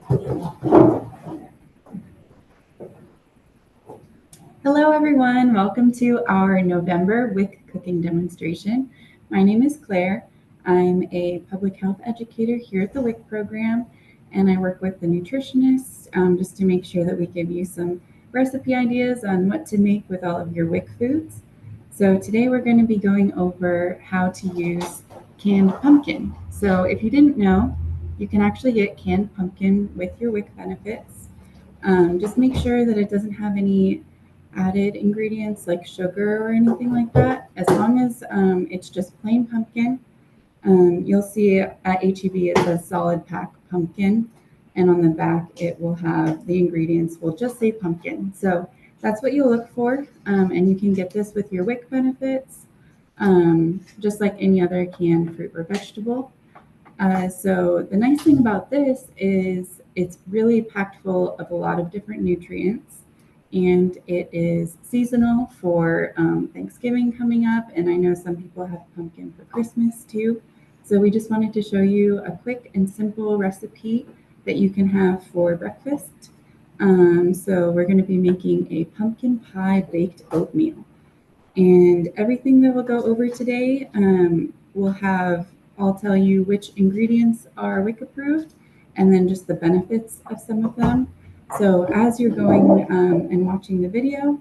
Hello everyone, welcome to our November WIC cooking demonstration. My name is Claire. I'm a public health educator here at the WIC program, and I work with the nutritionists just to make sure that we give you some recipe ideas on what to make with all of your WIC foods. So today we're going to be going over how to use canned pumpkin. So if you didn't know, you can actually get canned pumpkin with your WIC benefits. Just make sure that it doesn't have any added ingredients like sugar or anything like that. As long as it's just plain pumpkin. You'll see at HEB it says solid pack pumpkin, and on the back it will have the ingredients will just say pumpkin. So that's what you'll look for, and you can get this with your WIC benefits, just like any other canned fruit or vegetable. So the nice thing about this is it's really packed full of a lot of different nutrients, and it is seasonal for Thanksgiving coming up, and I know some people have pumpkin for Christmas too. So we just wanted to show you a quick and simple recipe that you can have for breakfast. So we're going to be making a pumpkin pie baked oatmeal, and everything that we'll go over today I'll tell you which ingredients are WIC approved and then just the benefits of some of them. So as you're going and watching the video,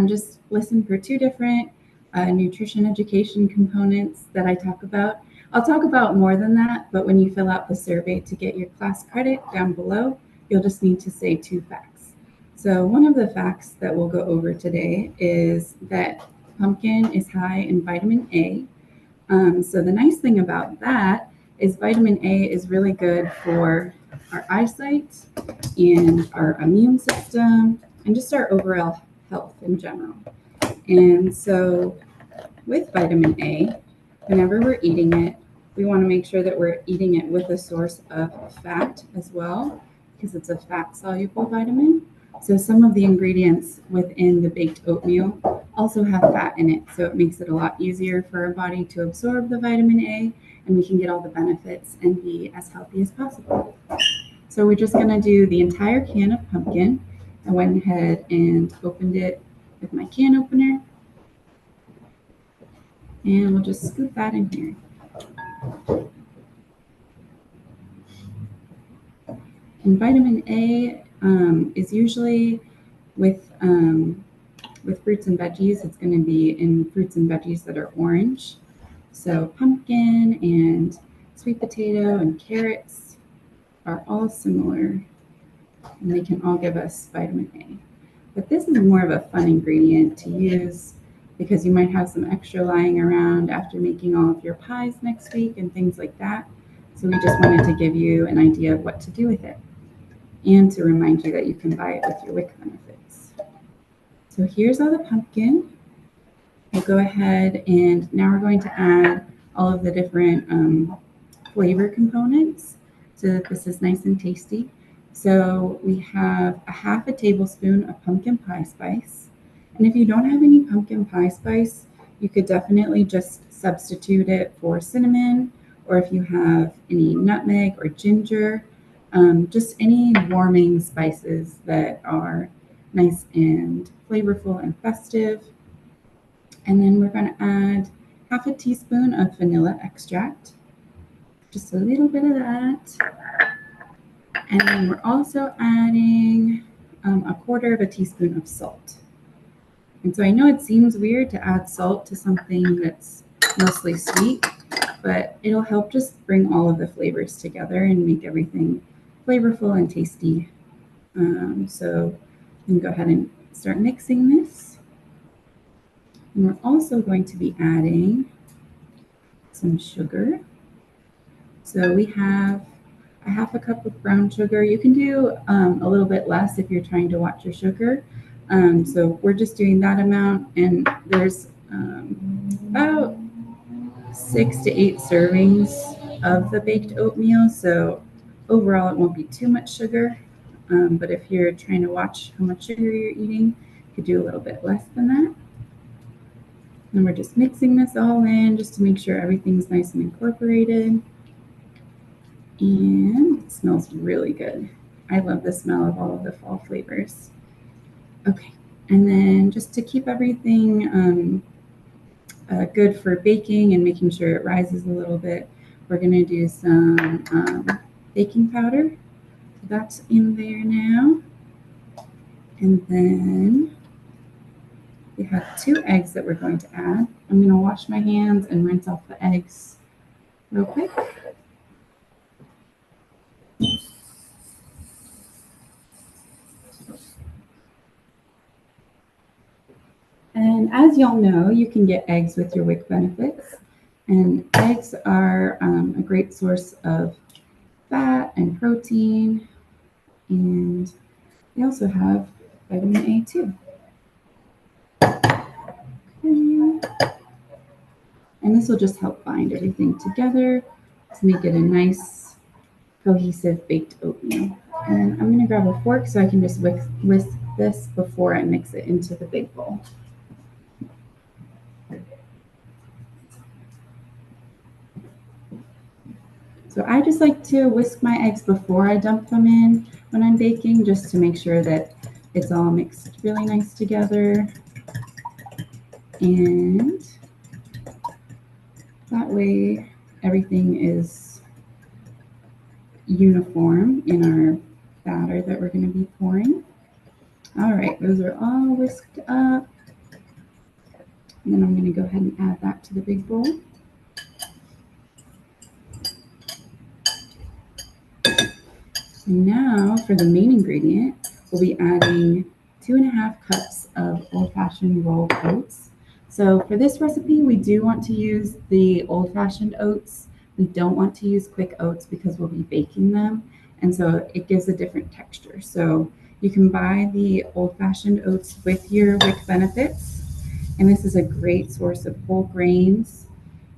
just listen for two different nutrition education components that I talk about. I'll talk about more than that, but when you fill out the survey to get your class credit down below, you'll just need to say 2 facts. So one of the facts that we'll go over today is that pumpkin is high in vitamin A. So the nice thing about that is vitamin A is really good for our eyesight and our immune system and just our overall health in general. And so with vitamin A, whenever we're eating it, we want to make sure that we're eating it with a source of fat as well, because it's a fat-soluble vitamin. So some of the ingredients within the baked oatmeal also have fat in it, so it makes it a lot easier for our body to absorb the vitamin A, and we can get all the benefits and be as healthy as possible. So we're just going to do the entire can of pumpkin. I went ahead and opened it with my can opener, and we'll just scoop that in here. And vitamin A is usually with fruits and veggies. It's going to be in fruits and veggies that are orange. So pumpkin and sweet potato and carrots are all similar, and they can all give us vitamin A. But this is more of a fun ingredient to use because you might have some extra lying around after making all of your pies next week and things like that. So we just wanted to give you an idea of what to do with it, and to remind you that you can buy it with your WIC benefits. So here's all the pumpkin. We'll go ahead and now we're going to add all of the different flavor components so that this is nice and tasty. So we have a half a tablespoon of pumpkin pie spice. And if you don't have any pumpkin pie spice, you could definitely just substitute it for cinnamon, or if you have any nutmeg or ginger, just any warming spices that are nice and flavorful and festive. And then we're going to add half a teaspoon of vanilla extract, just a little bit of that. And then we're also adding a quarter of a teaspoon of salt. And so I know it seems weird to add salt to something that's mostly sweet, but it'll help just bring all of the flavors together and make everything flavorful and tasty. So you can go ahead and start mixing this. And we're also going to be adding some sugar. So we have a half a cup of brown sugar. You can do a little bit less if you're trying to watch your sugar. So we're just doing that amount, and there's about 6 to 8 servings of the baked oatmeal. So overall, it won't be too much sugar. But if you're trying to watch how much sugar you're eating, you could do a little bit less than that. And we're just mixing this all in just to make sure everything's nice and incorporated. And it smells really good. I love the smell of all of the fall flavors. Okay, and then just to keep everything good for baking and making sure it rises a little bit, we're going to do some baking powder. So that's in there now. And then we have 2 eggs that we're going to add. I'm going to wash my hands and rinse off the eggs real quick. And as y'all know, you can get eggs with your WIC benefits. And eggs are a great source of fat and protein. And they also have vitamin A too. And this will just help bind everything together to make it a nice, cohesive baked oatmeal. And I'm going to grab a fork so I can just whisk this before I mix it into the big bowl. So I just like to whisk my eggs before I dump them in when I'm baking, just to make sure that it's all mixed really nice together. And that way everything is uniform in our batter that we're going to be pouring. All right, those are all whisked up. And then I'm going to go ahead and add that to the big bowl. And now for the main ingredient, we'll be adding 2½ cups of old-fashioned rolled oats. So for this recipe, we do want to use the old-fashioned oats. We don't want to use quick oats because we'll be baking them. And so it gives a different texture. So you can buy the old-fashioned oats with your WIC benefits. And this is a great source of whole grains.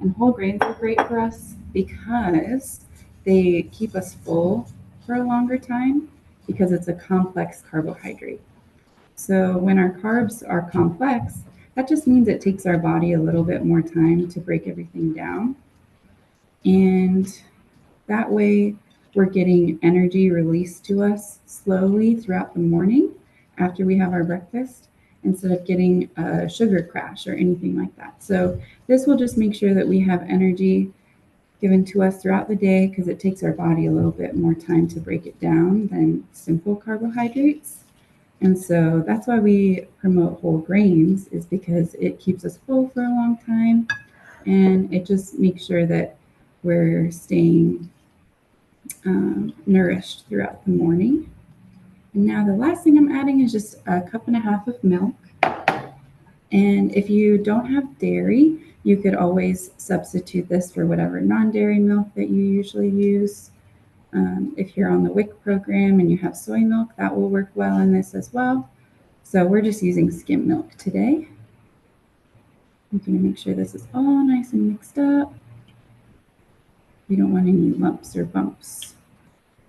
And whole grains are great for us because they keep us full for a longer time because it's a complex carbohydrate. So when our carbs are complex, that just means it takes our body a little bit more time to break everything down. And that way we're getting energy released to us slowly throughout the morning after we have our breakfast, instead of getting a sugar crash or anything like that. So this will just make sure that we have energy given to us throughout the day, because it takes our body a little bit more time to break it down than simple carbohydrates. And so that's why we promote whole grains, is because it keeps us full for a long time, and it just makes sure that we're staying nourished throughout the morning. And now the last thing I'm adding is just 1.5 cups of milk. And if you don't have dairy, you could always substitute this for whatever non-dairy milk that you usually use. If you're on the WIC program and you have soy milk, that will work well in this as well. So we're just using skim milk today. I'm going to make sure this is all nice and mixed up. We don't want any lumps or bumps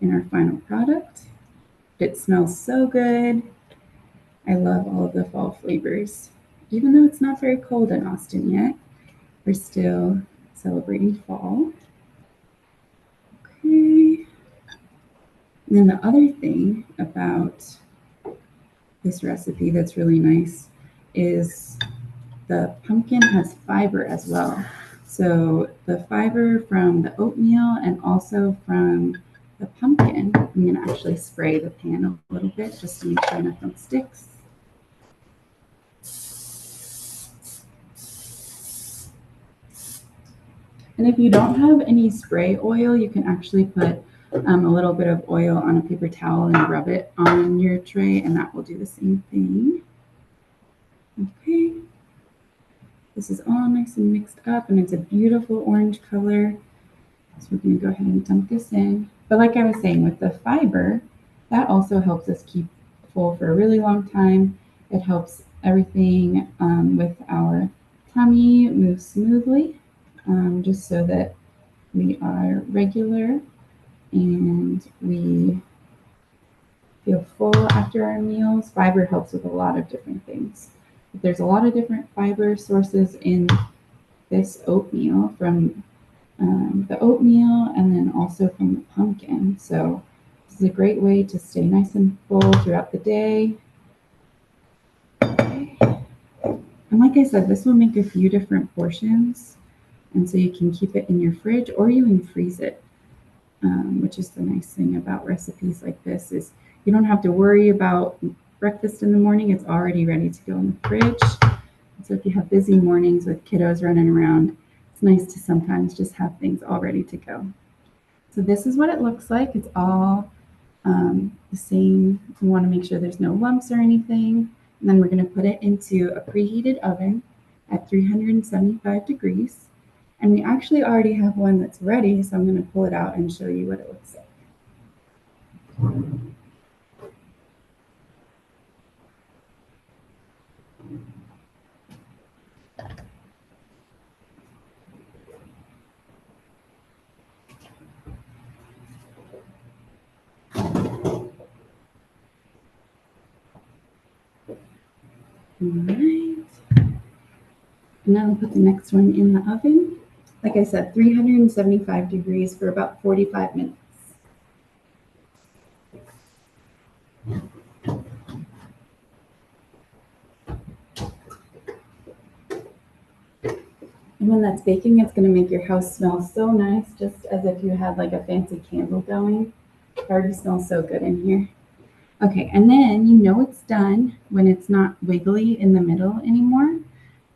in our final product. It smells so good. I love all of the fall flavors. Even though it's not very cold in Austin yet, we're still celebrating fall. Okay. And then the other thing about this recipe that's really nice is the pumpkin has fiber as well. So the fiber from the oatmeal and also from the pumpkin, I'm going to actually spray the pan a little bit just to make sure nothing sticks. And if you don't have any spray oil, you can actually put a little bit of oil on a paper towel and rub it on your tray, and that will do the same thing. Okay. This is all nice and mixed up, and it's a beautiful orange color. So we're going to go ahead and dump this in. But like I was saying, with the fiber, that also helps us keep full for a really long time. It helps everything with our tummy move smoothly, just so that we are regular and we feel full after our meals. Fiber helps with a lot of different things. There's a lot of different fiber sources in this oatmeal, from the oatmeal and then also from the pumpkin. So this is a great way to stay nice and full throughout the day. Okay. And like I said, this will make a few different portions. And so you can keep it in your fridge or you can freeze it, which is the nice thing about recipes like this is you don't have to worry about breakfast in the morning. It's already ready to go in the fridge. So if you have busy mornings with kiddos running around, it's nice to sometimes just have things all ready to go. So this is what it looks like. It's all the same. We want to make sure there's no lumps or anything. And then we're going to put it into a preheated oven at 375 degrees. And we actually already have one that's ready, so I'm going to pull it out and show you what it looks like. All right. And now I'll put the next one in the oven. Like I said, 375 degrees for about 45 minutes. And when that's baking, it's going to make your house smell so nice, just as if you had like a fancy candle going. It already smells so good in here. Okay, and then you know it's done when it's not wiggly in the middle anymore.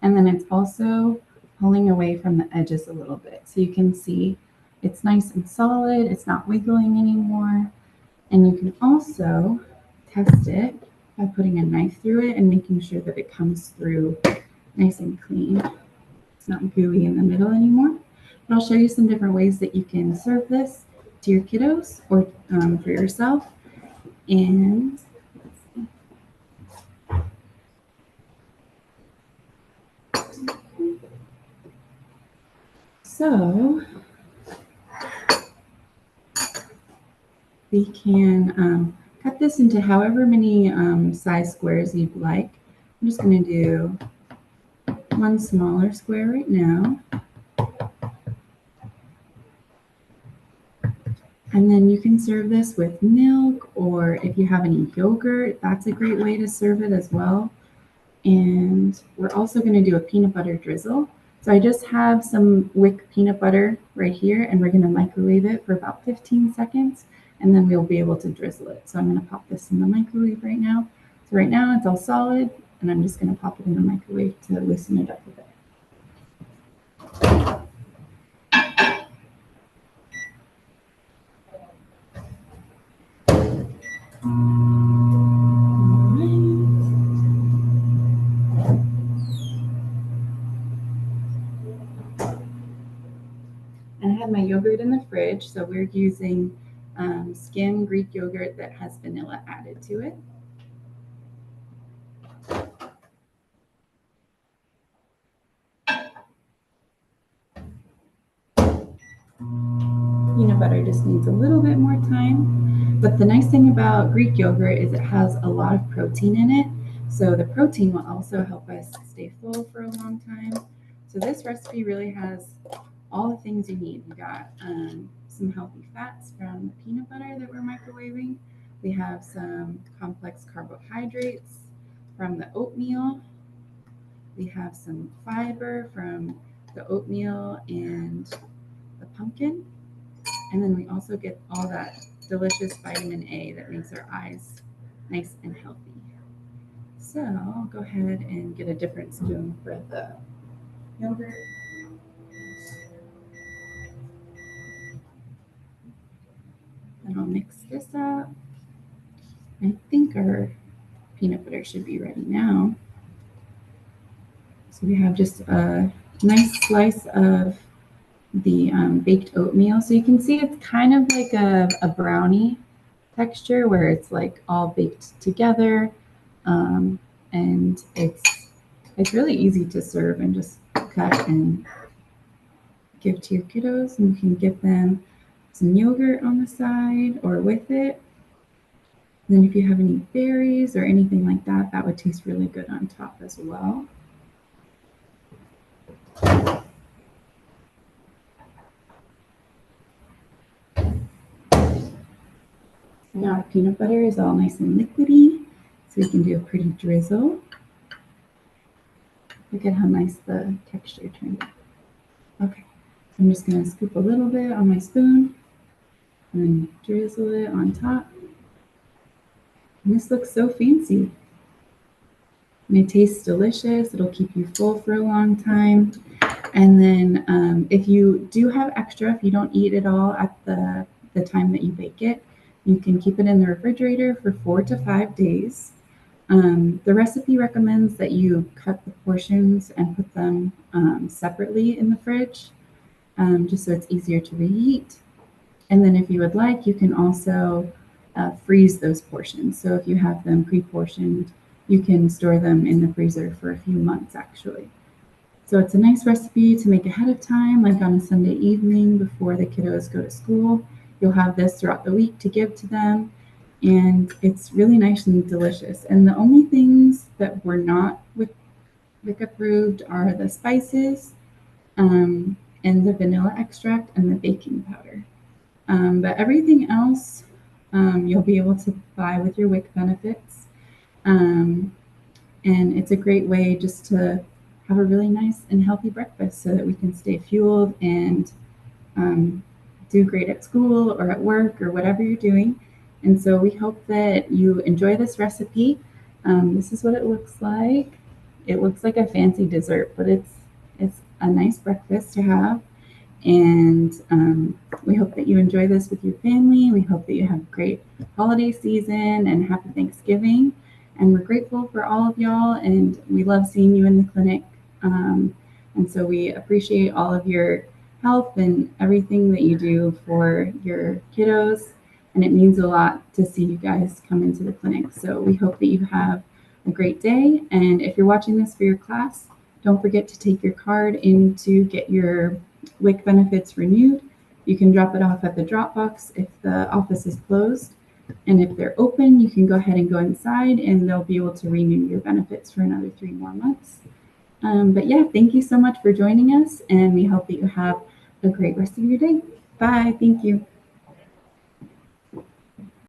And then it's also pulling away from the edges a little bit. So you can see it's nice and solid. It's not wiggling anymore. And you can also test it by putting a knife through it and making sure that it comes through nice and clean. It's not gooey in the middle anymore. But I'll show you some different ways that you can serve this to your kiddos or for yourself. And so we can cut this into however many size squares you'd like. I'm just going to do one smaller square right now. And then you can serve this with milk, or if you have any yogurt, that's a great way to serve it as well. And we're also going to do a peanut butter drizzle. So I just have some WIC peanut butter right here, and we're going to microwave it for about 15 seconds, and then we'll be able to drizzle it. So I'm going to pop this in the microwave right now. So right now it's all solid, and I'm just going to pop it in the microwave to loosen it up a bit. And I had my yogurt in the fridge, so we're using skim Greek yogurt that has vanilla added to it. Peanut butter just needs a little bit more time. But the nice thing about Greek yogurt is it has a lot of protein in it. So the protein will also help us stay full for a long time. So this recipe really has all the things you need. We got some healthy fats from the peanut butter that we're microwaving. We have some complex carbohydrates from the oatmeal. We have some fiber from the oatmeal and the pumpkin. And then we also get all that delicious vitamin A that makes our eyes nice and healthy. So I'll go ahead and get a different spoon for the yogurt. And I'll mix this up. I think our peanut butter should be ready now. So we have just a nice slice of the baked oatmeal. So you can see it's kind of like a brownie texture where it's like all baked together. And it's really easy to serve and just cut and give to your kiddos. And you can give them some yogurt on the side or with it. And then if you have any berries or anything like that, that would taste really good on top as well. Now our peanut butter is all nice and liquidy, so we can do a pretty drizzle. Look at how nice the texture turned out. Okay, I'm just going to scoop a little bit on my spoon and drizzle it on top. And this looks so fancy. And it tastes delicious. It'll keep you full for a long time. And then if you do have extra, if you don't eat it all at the time that you bake it, you can keep it in the refrigerator for 4 to 5 days. The recipe recommends that you cut the portions and put them separately in the fridge, just so it's easier to reheat. And then if you would like, you can also freeze those portions. So if you have them pre-portioned, you can store them in the freezer for a few months actually. So it's a nice recipe to make ahead of time, like on a Sunday evening before the kiddos go to school. You'll have this throughout the week to give to them. And it's really nice and delicious. And the only things that were not WIC approved are the spices and the vanilla extract and the baking powder. But everything else you'll be able to buy with your WIC benefits. And it's a great way just to have a really nice and healthy breakfast so that we can stay fueled and do great at school or at work or whatever you're doing. And so we hope that you enjoy this recipe. This is what it looks like. It looks like a fancy dessert, but it's a nice breakfast to have. And we hope that you enjoy this with your family. We hope that you have a great holiday season and happy Thanksgiving. And we're grateful for all of y'all, and we love seeing you in the clinic. And so we appreciate all of your help and everything that you do for your kiddos. And it means a lot to see you guys come into the clinic. So we hope that you have a great day. And if you're watching this for your class, don't forget to take your card in to get your WIC benefits renewed. You can drop it off at the drop box if the office is closed. And if they're open, you can go ahead and go inside and they'll be able to renew your benefits for another 3 more months. But yeah, thank you so much for joining us. And we hope that you have a great rest of your day. Bye. Thank you.